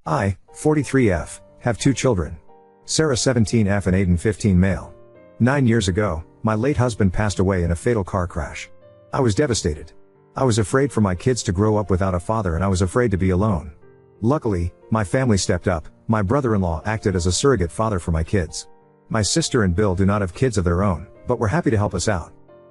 I, 43F, have 2 children. Sarah 17F and Aiden 15 male. 9 years ago, my late husband passed away in a fatal car crash. I was devastated. I was afraid for my kids to grow up without a father, and I was afraid to be alone. Luckily, my family stepped up. My brother-in-law acted as a surrogate father for my kids. My sister and Bill do not have kids of their own, but were happy to help us out.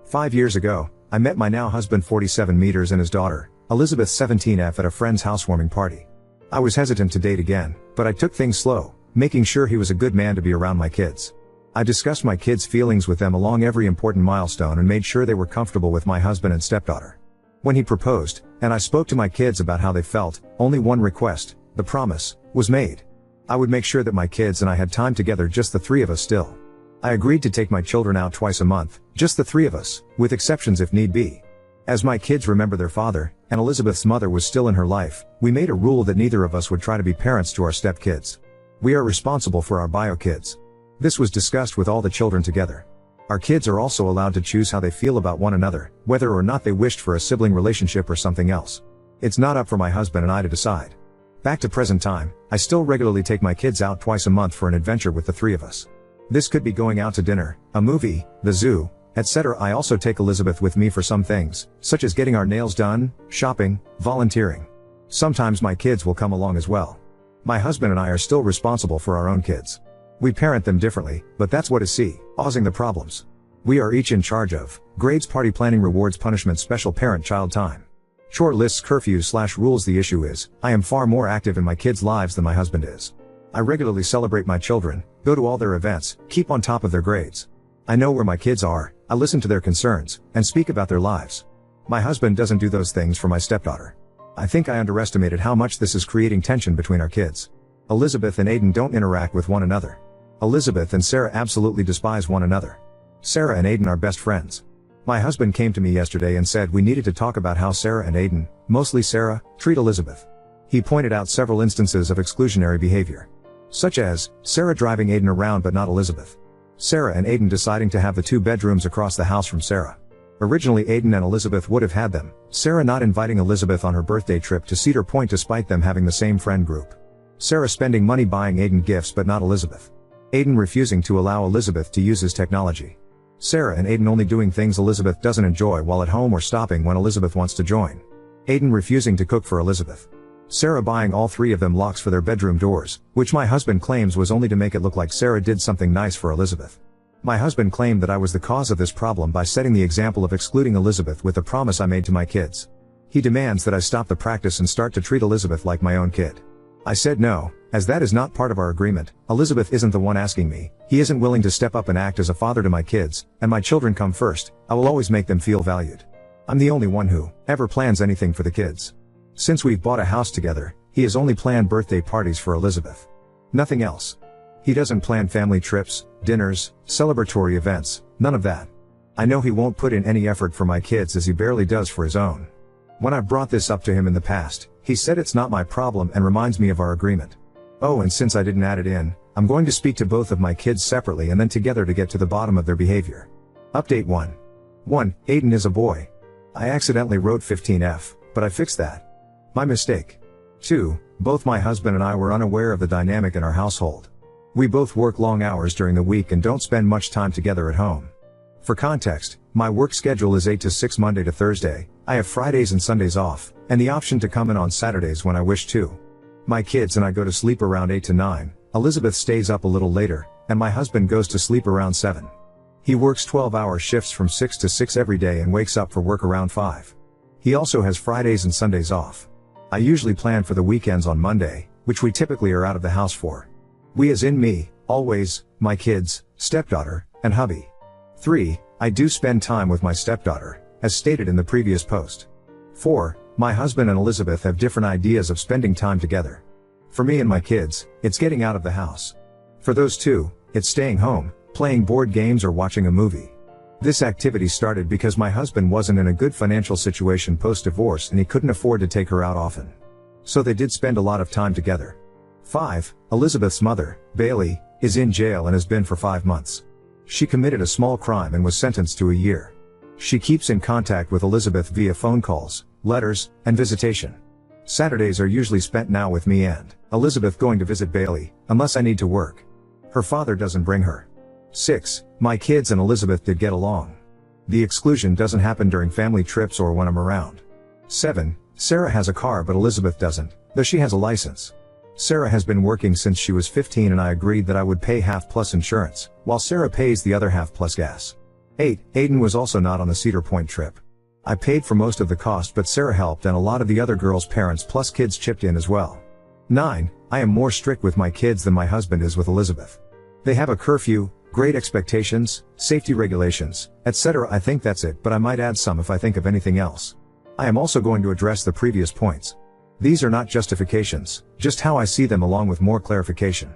5 years ago, I met my now husband 47 meters and his daughter, Elizabeth 17F, at a friend's housewarming party. I was hesitant to date again, but I took things slow, making sure he was a good man to be around my kids. I discussed my kids' feelings with them along every important milestone and made sure they were comfortable with my husband and stepdaughter. When he proposed, and I spoke to my kids about how they felt, only one request, the promise, was made. I would make sure that my kids and I had time together, just the 3 of us still. I agreed to take my children out twice a month, just the 3 of us, with exceptions if need be. As my kids remember their father, and Elizabeth's mother was still in her life, we made a rule that neither of us would try to be parents to our stepkids. We are responsible for our bio kids. This was discussed with all the children together. Our kids are also allowed to choose how they feel about one another, whether or not they wished for a sibling relationship or something else. It's not up for my husband and I to decide. Back to present time, I still regularly take my kids out twice a month for an adventure with the 3 of us. This could be going out to dinner, a movie, the zoo, etc. I also take Elizabeth with me for some things, such as getting our nails done, shopping, volunteering. Sometimes my kids will come along as well. My husband and I are still responsible for our own kids. We parent them differently, but that's what is causing the problems. We are each in charge of grades, party planning, rewards, punishment, special parent-child time, chore lists, curfews/rules. The issue is, I am far more active in my kids' lives than my husband is. I regularly celebrate my children, go to all their events, keep on top of their grades. I know where my kids are, I listen to their concerns, and speak about their lives. My husband doesn't do those things for my stepdaughter. I think I underestimated how much this is creating tension between our kids. Elizabeth and Aiden don't interact with one another. Elizabeth and Sarah absolutely despise one another. Sarah and Aiden are best friends. My husband came to me yesterday and said we needed to talk about how Sarah and Aiden, mostly Sarah, treat Elizabeth. He pointed out several instances of exclusionary behavior. Such as, Sarah driving Aiden around but not Elizabeth. Sarah and Aiden deciding to have the 2 bedrooms across the house from Sarah. Originally Aiden and Elizabeth would have had them, Sarah not inviting Elizabeth on her birthday trip to Cedar Point despite them having the same friend group. Sarah spending money buying Aiden gifts but not Elizabeth. Aiden refusing to allow Elizabeth to use his technology. Sarah and Aiden only doing things Elizabeth doesn't enjoy while at home or stopping when Elizabeth wants to join. Aiden refusing to cook for Elizabeth. Sarah buying all 3 of them locks for their bedroom doors, which my husband claims was only to make it look like Sarah did something nice for Elizabeth. My husband claimed that I was the cause of this problem by setting the example of excluding Elizabeth with the promise I made to my kids. He demands that I stop the practice and start to treat Elizabeth like my own kid. I said no, as that is not part of our agreement. Elizabeth isn't the one asking me, he isn't willing to step up and act as a father to my kids, and my children come first. I will always make them feel valued. I'm the only one who ever plans anything for the kids. Since we've bought a house together, he has only planned birthday parties for Elizabeth. Nothing else. He doesn't plan family trips, dinners, celebratory events, none of that. I know he won't put in any effort for my kids as he barely does for his own. When I've brought this up to him in the past, he said it's not my problem and reminds me of our agreement. Oh, and since I didn't add it in, I'm going to speak to both of my kids separately and then together to get to the bottom of their behavior. Update 1. 1. Aiden is a boy. I accidentally wrote 15F, but I fixed that. My mistake. 2. Both my husband and I were unaware of the dynamic in our household. We both work long hours during the week and don't spend much time together at home. For context, my work schedule is 8 to 6 Monday to Thursday. I have Fridays and Sundays off, and the option to come in on Saturdays when I wish to. My kids and I go to sleep around 8 to 9, Elizabeth stays up a little later, and my husband goes to sleep around 7. He works 12-hour shifts from 6 to 6 every day and wakes up for work around 5. He also has Fridays and Sundays off. I usually plan for the weekends on Monday, which we typically are out of the house for. We as in me, always, my kids, stepdaughter, and hubby. 3. I do spend time with my stepdaughter, as stated in the previous post. 4. My husband and Elizabeth have different ideas of spending time together. For me and my kids, it's getting out of the house. For those 2, it's staying home, playing board games or watching a movie. This activity started because my husband wasn't in a good financial situation post-divorce and he couldn't afford to take her out often. So they did spend a lot of time together. 5. Elizabeth's mother, Bailey, is in jail and has been for 5 months. She committed a small crime and was sentenced to a year. She keeps in contact with Elizabeth via phone calls, letters, and visitation. Saturdays are usually spent now with me and Elizabeth going to visit Bailey, unless I need to work. Her father doesn't bring her. 6. My kids and Elizabeth did get along. The exclusion doesn't happen during family trips or when I'm around. 7. Sarah has a car but Elizabeth doesn't, though she has a license. Sarah has been working since she was 15 and I agreed that I would pay half plus insurance, while Sarah pays the other half plus gas. 8. Aiden was also not on the Cedar Point trip. I paid for most of the cost but Sarah helped and a lot of the other girls' parents plus kids chipped in as well. 9. I am more strict with my kids than my husband is with Elizabeth. They have a curfew, grade expectations, safety regulations, etc. I think that's it, but I might add some if I think of anything else. I am also going to address the previous points. These are not justifications, just how I see them along with more clarification.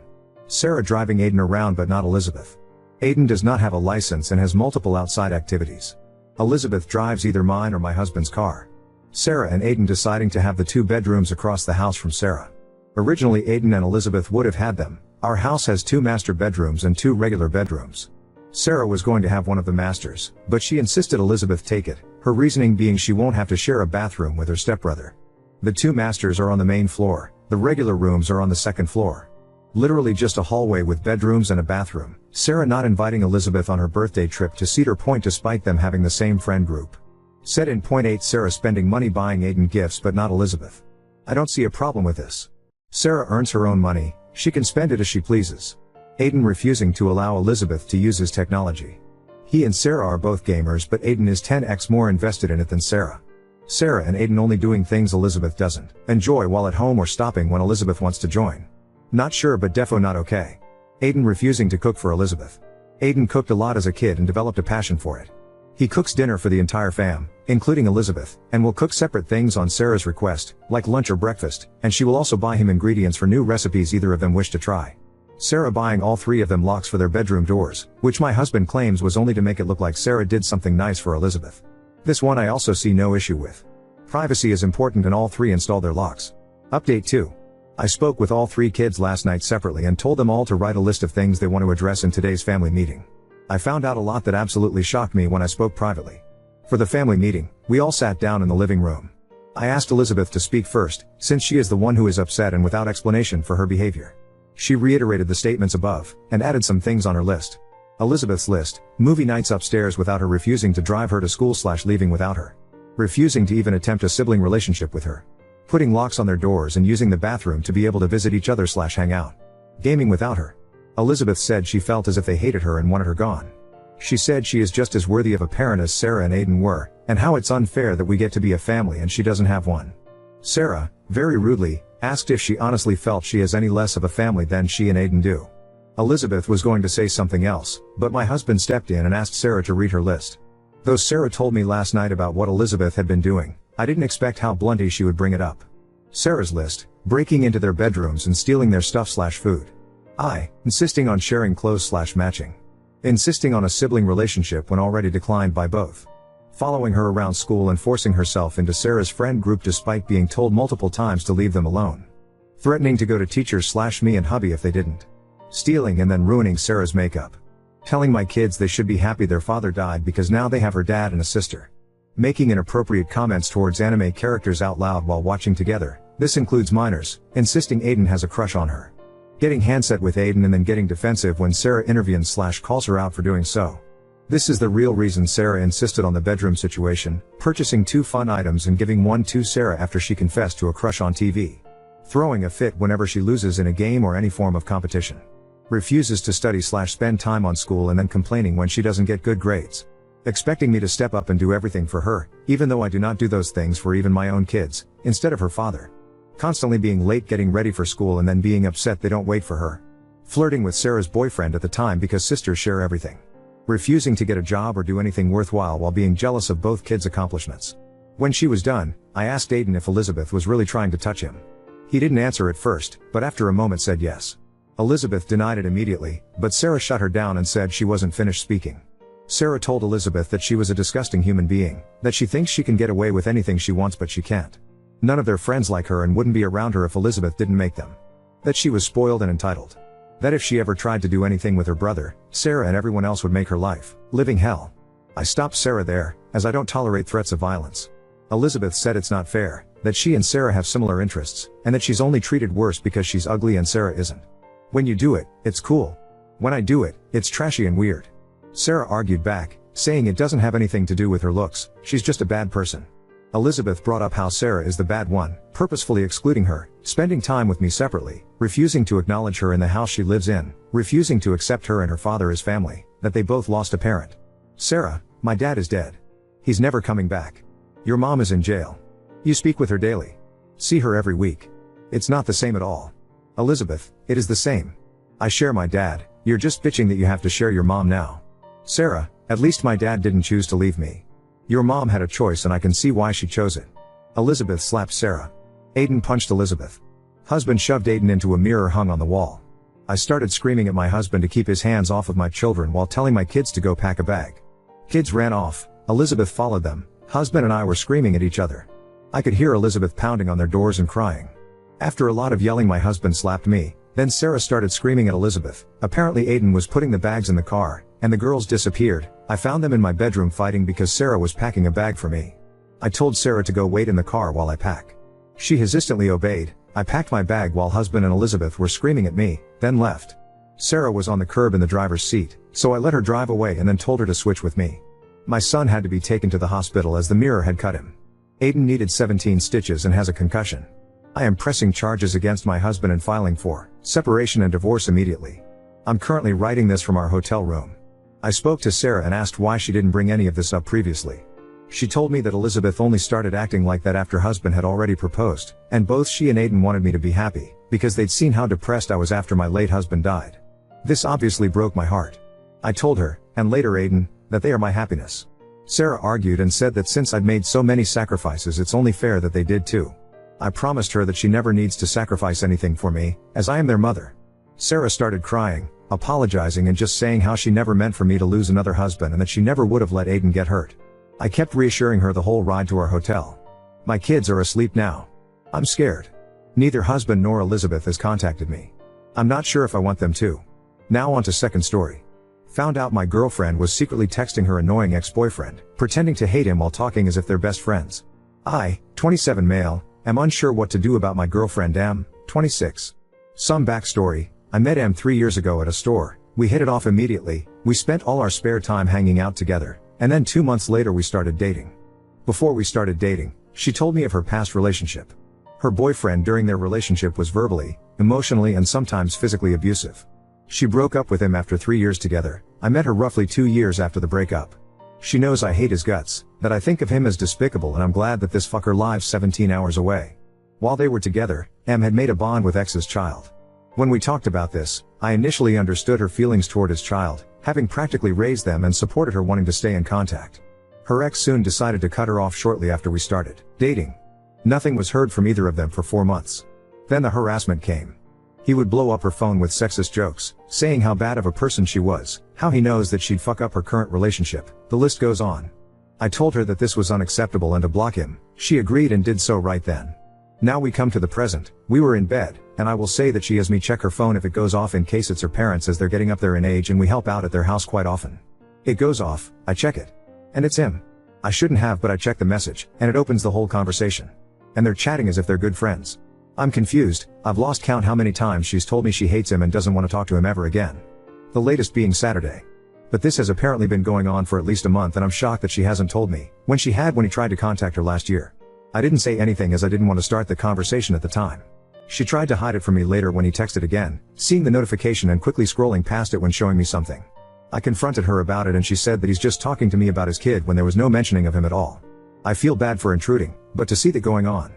Sarah driving Aiden around but not Elizabeth. Aiden does not have a license and has multiple outside activities. Elizabeth drives either mine or my husband's car. Sarah and Aiden deciding to have the 2 bedrooms across the house from Sarah. Originally Aiden and Elizabeth would have had them. Our house has 2 master bedrooms and 2 regular bedrooms. Sarah was going to have one of the masters, but she insisted Elizabeth take it, her reasoning being she won't have to share a bathroom with her stepbrother. The 2 masters are on the main floor, the regular rooms are on the second floor. Literally just a hallway with bedrooms and a bathroom. Sarah not inviting Elizabeth on her birthday trip to Cedar Point despite them having the same friend group. Said in point 8 Sarah spending money buying Aiden gifts but not Elizabeth. I don't see a problem with this. Sarah earns her own money, she can spend it as she pleases. Aiden refusing to allow Elizabeth to use his technology. He and Sarah are both gamers but Aiden is 10x more invested in it than Sarah. Sarah and Aiden only doing things Elizabeth doesn't enjoy while at home or stopping when Elizabeth wants to join. Not sure but defo not okay. Aiden refusing to cook for Elizabeth. Aiden cooked a lot as a kid and developed a passion for it. He cooks dinner for the entire fam, including Elizabeth, and will cook separate things on Sarah's request, like lunch or breakfast, and she will also buy him ingredients for new recipes either of them wish to try. Sarah buying all 3 of them locks for their bedroom doors, which my husband claims was only to make it look like Sarah did something nice for Elizabeth. This one I also see no issue with. Privacy is important and all 3 install their locks. Update 2. I spoke with all 3 kids last night separately and told them all to write a list of things they want to address in today's family meeting. I found out a lot that absolutely shocked me when I spoke privately. For the family meeting, we all sat down in the living room. I asked Elizabeth to speak first, since she is the one who is upset and without explanation for her behavior. She reiterated the statements above, and added some things on her list. Elizabeth's list: movie nights upstairs without her, refusing to drive her to school / leaving without her. Refusing to even attempt a sibling relationship with her. Putting locks on their doors and using the bathroom to be able to visit each other / hang out. Gaming without her. Elizabeth said she felt as if they hated her and wanted her gone. She said she is just as worthy of a parent as Sarah and Aiden were, and how it's unfair that we get to be a family and she doesn't have one. Sarah, very rudely, asked if she honestly felt she has any less of a family than she and Aiden do. Elizabeth was going to say something else, but my husband stepped in and asked Sarah to read her list. Though Sarah told me last night about what Elizabeth had been doing, I didn't expect how bluntly she would bring it up. Sarah's list: breaking into their bedrooms and stealing their stuff / food. Insisting on sharing clothes / matching. Insisting on a sibling relationship when already declined by both. Following her around school and forcing herself into Sarah's friend group despite being told multiple times to leave them alone. Threatening to go to teachers / me and hubby if they didn't. Stealing and then ruining Sarah's makeup. Telling my kids they should be happy their father died because now they have her dad and a sister. Making inappropriate comments towards anime characters out loud while watching together, this includes minors, insisting Aiden has a crush on her. Getting handset with Aiden and then getting defensive when Sarah intervenes / calls her out for doing so. This is the real reason Sarah insisted on the bedroom situation, purchasing 2 fun items and giving one to Sarah after she confessed to a crush on TV. Throwing a fit whenever she loses in a game or any form of competition. Refuses to study / spend time on school and then complaining when she doesn't get good grades. Expecting me to step up and do everything for her, even though I do not do those things for even my own kids, instead of her father. Constantly being late getting ready for school and then being upset they don't wait for her. Flirting with Sarah's boyfriend at the time because sisters share everything. Refusing to get a job or do anything worthwhile while being jealous of both kids' accomplishments. When she was done, I asked Aiden if Elizabeth was really trying to touch him. He didn't answer at first, but after a moment said yes. Elizabeth denied it immediately, but Sarah shut her down and said she wasn't finished speaking. Sarah told Elizabeth that she was a disgusting human being, that she thinks she can get away with anything she wants but she can't. None of their friends like her and wouldn't be around her if Elizabeth didn't make them. That she was spoiled and entitled. That if she ever tried to do anything with her brother, Sarah and everyone else would make her life living hell. I stopped Sarah there, as I don't tolerate threats of violence. Elizabeth said it's not fair, that she and Sarah have similar interests, and that she's only treated worse because she's ugly and Sarah isn't. When you do it, it's cool. When I do it, it's trashy and weird. Sarah argued back, saying it doesn't have anything to do with her looks, she's just a bad person. Elizabeth brought up how Sarah is the bad one, purposefully excluding her, spending time with me separately, refusing to acknowledge her in the house she lives in, refusing to accept her and her father as family, that they both lost a parent. Sarah, my dad is dead. He's never coming back. Your mom is in jail. You speak with her daily. See her every week. It's not the same at all. Elizabeth, it is the same. I share my dad, you're just bitching that you have to share your mom now. Sarah, at least my dad didn't choose to leave me. Your mom had a choice and I can see why she chose it. Elizabeth slapped Sarah. Aiden punched Elizabeth. Husband shoved Aiden into a mirror hung on the wall. I started screaming at my husband to keep his hands off of my children while telling my kids to go pack a bag. Kids ran off, Elizabeth followed them, husband and I were screaming at each other. I could hear Elizabeth pounding on their doors and crying. After a lot of yelling my husband slapped me, then Sarah started screaming at Elizabeth. Apparently Aiden was putting the bags in the car, and the girls disappeared. I found them in my bedroom fighting because Sarah was packing a bag for me. I told Sarah to go wait in the car while I pack. She hesitantly obeyed. I packed my bag while husband and Elizabeth were screaming at me, then left. Sarah was on the curb in the driver's seat, so I let her drive away and then told her to switch with me. My son had to be taken to the hospital as the mirror had cut him. Aiden needed 17 stitches and has a concussion. I am pressing charges against my husband and filing for separation and divorce immediately. I'm currently writing this from our hotel room. I spoke to Sarah and asked why she didn't bring any of this up previously. She told me that Elizabeth only started acting like that after husband had already proposed, and both she and Aiden wanted me to be happy, because they'd seen how depressed I was after my late husband died. This obviously broke my heart. I told her, and later Aiden, that they are my happiness. Sarah argued and said that since I'd made so many sacrifices it's only fair that they did too. I promised her that she never needs to sacrifice anything for me, as I am their mother. Sarah started crying, apologizing and just saying how she never meant for me to lose another husband and that she never would have let Aiden get hurt. I kept reassuring her the whole ride to our hotel. My kids are asleep now. I'm scared. Neither husband nor Elizabeth has contacted me. I'm not sure if I want them to. Now on to second story. Found out my girlfriend was secretly texting her annoying ex-boyfriend, pretending to hate him while talking as if they're best friends. I, 27 male, am unsure what to do about my girlfriend M, 26. Some backstory. I met M 3 years ago at a store. We hit it off immediately. We spent all our spare time hanging out together, and then 2 months later we started dating. Before we started dating, she told me of her past relationship. Her boyfriend during their relationship was verbally, emotionally and sometimes physically abusive. She broke up with him after 3 years together. I met her roughly 2 years after the breakup. She knows I hate his guts, that I think of him as despicable, and I'm glad that this fucker lives 17 hours away. While they were together, M had made a bond with X's child. When we talked about this, I initially understood her feelings toward his child, having practically raised them, and supported her wanting to stay in contact. Her ex soon decided to cut her off shortly after we started dating. Nothing was heard from either of them for 4 months. Then the harassment came. He would blow up her phone with sexist jokes, saying how bad of a person she was, how he knows that she'd fuck up her current relationship, the list goes on. I told her that this was unacceptable and to block him. She agreed and did so right then. Now we come to the present. We were in bed, and I will say that she has me check her phone if it goes off in case it's her parents, as they're getting up there in age and we help out at their house quite often. It goes off, I check it. And it's him. I shouldn't have, but I check the message, and it opens the whole conversation. And they're chatting as if they're good friends. I'm confused. I've lost count how many times she's told me she hates him and doesn't want to talk to him ever again. The latest being Saturday. But this has apparently been going on for at least a month, and I'm shocked that she hasn't told me, when she had when he tried to contact her last year. I didn't say anything as I didn't want to start the conversation at the time. She tried to hide it from me later when he texted again, seeing the notification and quickly scrolling past it when showing me something. I confronted her about it and she said that he's just talking to me about his kid when there was no mentioning of him at all. I feel bad for intruding, but to see that going on.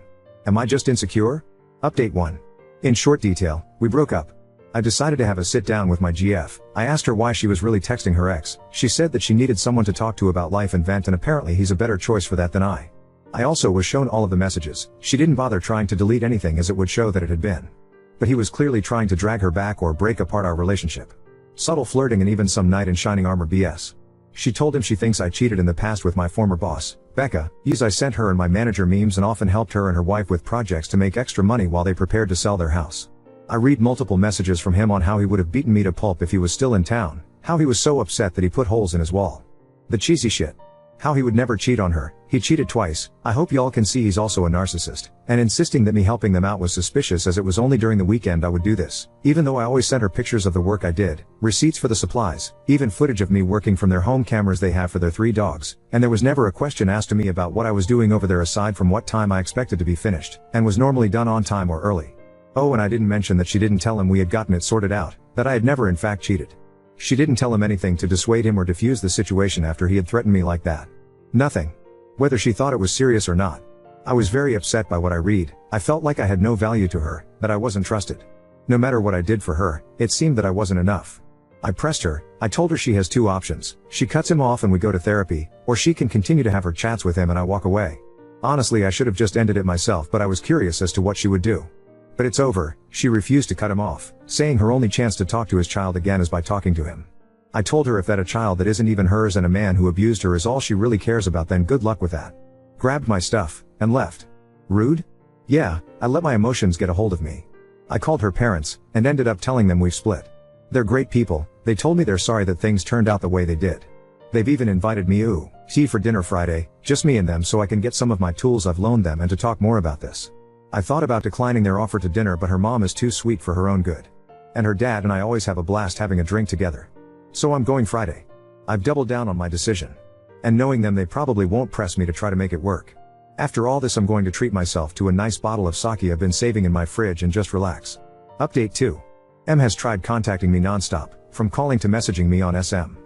Am I just insecure? Update 1. In short detail, we broke up. I decided to have a sit down with my GF. I asked her why she was really texting her ex. She said that she needed someone to talk to about life and vent, and apparently he's a better choice for that than I. I also was shown all of the messages. She didn't bother trying to delete anything as it would show that it had been. But he was clearly trying to drag her back or break apart our relationship. Subtle flirting and even some knight in shining armor BS. She told him she thinks I cheated in the past with my former boss, Becca. I sent her and my manager memes and often helped her and her wife with projects to make extra money while they prepared to sell their house. I read multiple messages from him on how he would have beaten me to pulp if he was still in town, how he was so upset that he put holes in his wall. The cheesy shit. How he would never cheat on her, he cheated twice. I hope y'all can see he's also a narcissist. And insisting that me helping them out was suspicious, as it was only during the weekend I would do this. Even though I always sent her pictures of the work I did, receipts for the supplies, even footage of me working from their home cameras they have for their 3 dogs. And there was never a question asked to me about what I was doing over there aside from what time I expected to be finished, and was normally done on time or early. Oh, and I didn't mention that she didn't tell him we had gotten it sorted out, that I had never in fact cheated. She didn't tell him anything to dissuade him or diffuse the situation after he had threatened me like that. Nothing. Whether she thought it was serious or not. I was very upset by what I read. I felt like I had no value to her, that I wasn't trusted. No matter what I did for her, it seemed that I wasn't enough. I pressed her. I told her she has 2 options. She cuts him off and we go to therapy, or she can continue to have her chats with him and I walk away. Honestly, I should have just ended it myself, but I was curious as to what she would do. But it's over. She refused to cut him off, saying her only chance to talk to his child again is by talking to him. I told her if that a child that isn't even hers and a man who abused her is all she really cares about, then good luck with that. Grabbed my stuff, and left. Rude? Yeah, I let my emotions get a hold of me. I called her parents, and ended up telling them we've split. They're great people. They told me they're sorry that things turned out the way they did. They've even invited me tea for dinner Friday, just me and them, so I can get some of my tools I've loaned them and to talk more about this. I thought about declining their offer to dinner, but her mom is too sweet for her own good. And her dad and I always have a blast having a drink together. So I'm going Friday. I've doubled down on my decision. And knowing them, they probably won't press me to try to make it work. After all this, I'm going to treat myself to a nice bottle of sake I've been saving in my fridge and just relax. Update 2. M has tried contacting me nonstop, from calling to messaging me on SM.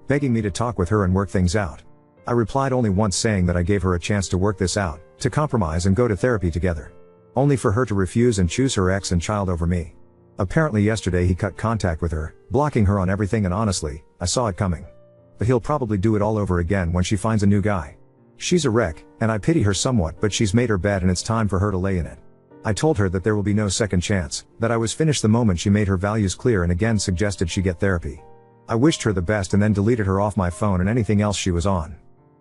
Begging me to talk with her and work things out. I replied only once, saying that I gave her a chance to work this out, to compromise and go to therapy together. Only for her to refuse and choose her ex and child over me. Apparently yesterday he cut contact with her, blocking her on everything, and honestly, I saw it coming. But he'll probably do it all over again when she finds a new guy. She's a wreck, and I pity her somewhat, but she's made her bed and it's time for her to lay in it. I told her that there will be no second chance, that I was finished the moment she made her values clear, and again suggested she get therapy. I wished her the best and then deleted her off my phone and anything else she was on.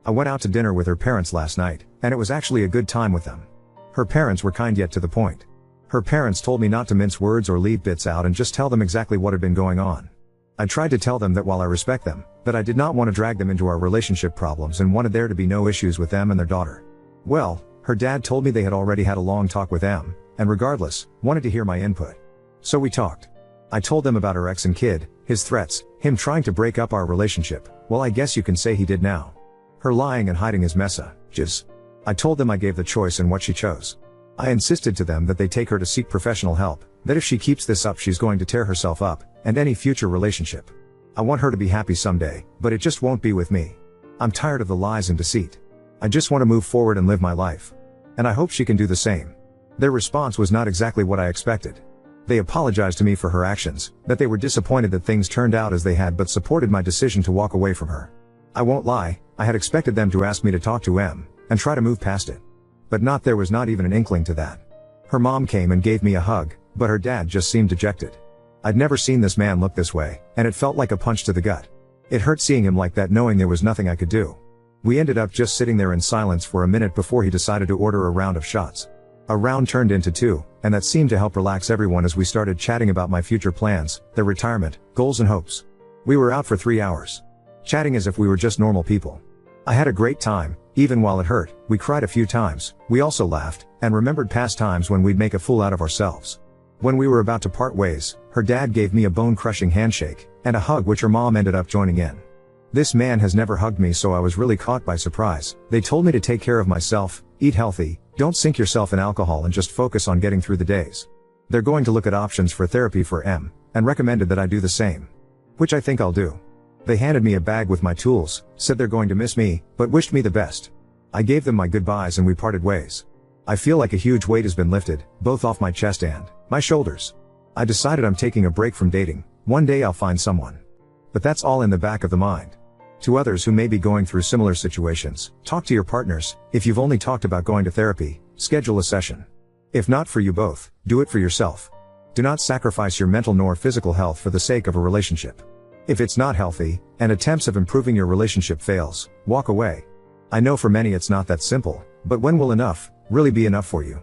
I went out to dinner with her parents last night, and it was actually a good time with them. Her parents were kind yet to the point. Her parents told me not to mince words or leave bits out and just tell them exactly what had been going on. I tried to tell them that while I respect them, that I did not want to drag them into our relationship problems and wanted there to be no issues with them and their daughter. Well, her dad told me they had already had a long talk with M, and regardless, wanted to hear my input. So we talked. I told them about her ex and kid, his threats, him trying to break up our relationship. Well, I guess you can say he did now. Her lying and hiding his messages. I told them I gave the choice and what she chose. I insisted to them that they take her to seek professional help, that if she keeps this up she's going to tear herself up, and any future relationship. I want her to be happy someday, but it just won't be with me. I'm tired of the lies and deceit. I just want to move forward and live my life. And I hope she can do the same. Their response was not exactly what I expected. They apologized to me for her actions, that they were disappointed that things turned out as they had, but supported my decision to walk away from her. I won't lie, I had expected them to ask me to talk to M, and try to move past it. But there was not even an inkling to that. Her mom came and gave me a hug, but her dad just seemed dejected. I'd never seen this man look this way, and it felt like a punch to the gut. It hurt seeing him like that, knowing there was nothing I could do. We ended up just sitting there in silence for a minute before he decided to order a round of shots. A round turned into 2, and that seemed to help relax everyone as we started chatting about my future plans, their retirement, goals and hopes. We were out for 3 hours. Chatting as if we were just normal people. I had a great time, even while it hurt. We cried a few times, we also laughed, and remembered past times when we'd make a fool out of ourselves. When we were about to part ways, her dad gave me a bone-crushing handshake, and a hug which her mom ended up joining in. This man has never hugged me, so I was really caught by surprise. They told me to take care of myself, eat healthy, don't sink yourself in alcohol, and just focus on getting through the days. They're going to look at options for therapy for M, and recommended that I do the same. Which I think I'll do. They handed me a bag with my tools, said they're going to miss me, but wished me the best. I gave them my goodbyes and we parted ways. I feel like a huge weight has been lifted, both off my chest and my shoulders. I decided I'm taking a break from dating. One day I'll find someone. But that's all in the back of the mind. To others who may be going through similar situations, talk to your partners. If you've only talked about going to therapy, schedule a session. If not for you both, do it for yourself. Do not sacrifice your mental nor physical health for the sake of a relationship. If it's not healthy, and attempts of improving your relationship fails, walk away. I know for many it's not that simple, but when will enough really be enough for you?